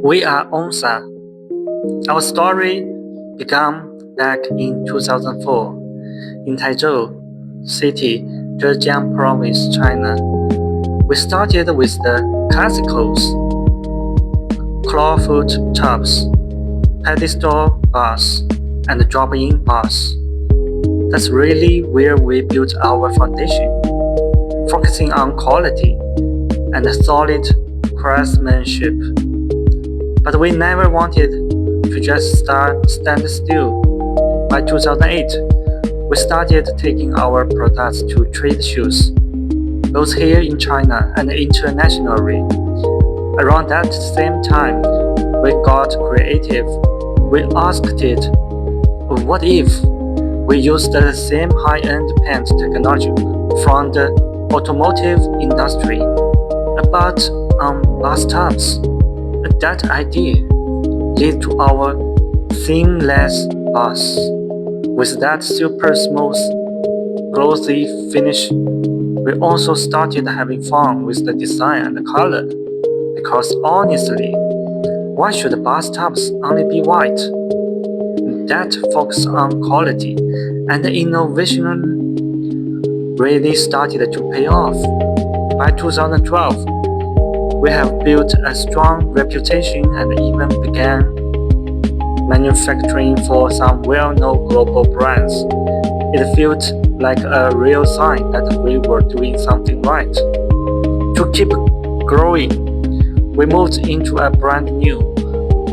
We are OMSA. Our story began back in 2004 in Taizhou city, Zhejiang province, China. We started with the classicals, clawfoot tubs, pedestal bars, and drop-in bars. That's really where we built our foundation, focusing on quality and solid craftsmanship. But we never wanted to just stand still. By 2008, we started taking our products to trade shows, both here in China and internationally. Around that same time, we got creative. We asked it, what if we used the same high-end paint technology from the automotive industry, but on bathtubs? That idea led to our seamless bars. With that super smooth, glossy finish, we also started having fun with the design and the color. Because honestly, why should bathtubs only be white? That focus on quality and innovation really started to pay off. By 2012, we have built a strong reputation and even began manufacturing for some well-known global brands. It felt like a real sign that we were doing something right. To keep growing, we moved into a brand new,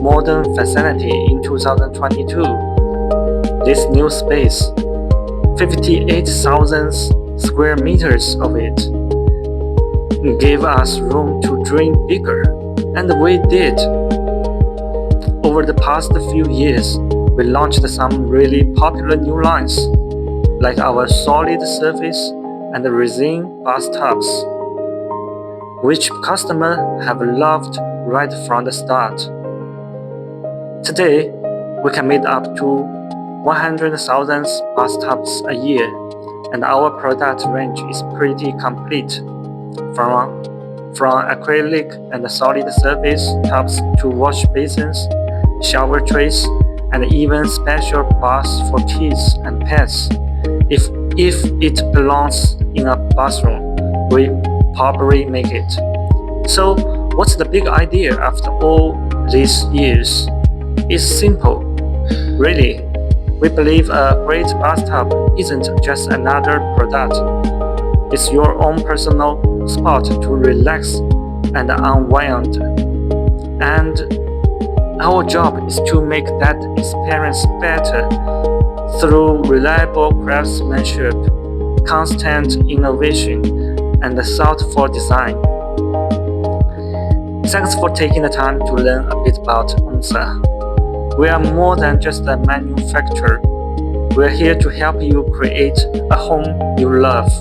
modern facility in 2022. This new space, 58,000 square meters of it, gave us room to dream bigger, and we did. Over the past few years, we launched some really popular new lines, like our solid surface and resin bathtubs, which customers have loved right from the start. Today, we can meet up to 100,000 bathtubs a year, and our product range is pretty complete. From acrylic and solid surface tubs to wash basins, shower trays, and even special baths for kids and pets. If it belongs in a bathroom, we probably make it. So, what's the big idea after all these years? It's simple. Really, we believe a great bathtub isn't just another product. It's your own personal spot to relax and unwind. And our job is to make that experience better through reliable craftsmanship, constant innovation, and thoughtful design. Thanks for taking the time to learn a bit about OMSA. We are more than just a manufacturer. We are here to help you create a home you love.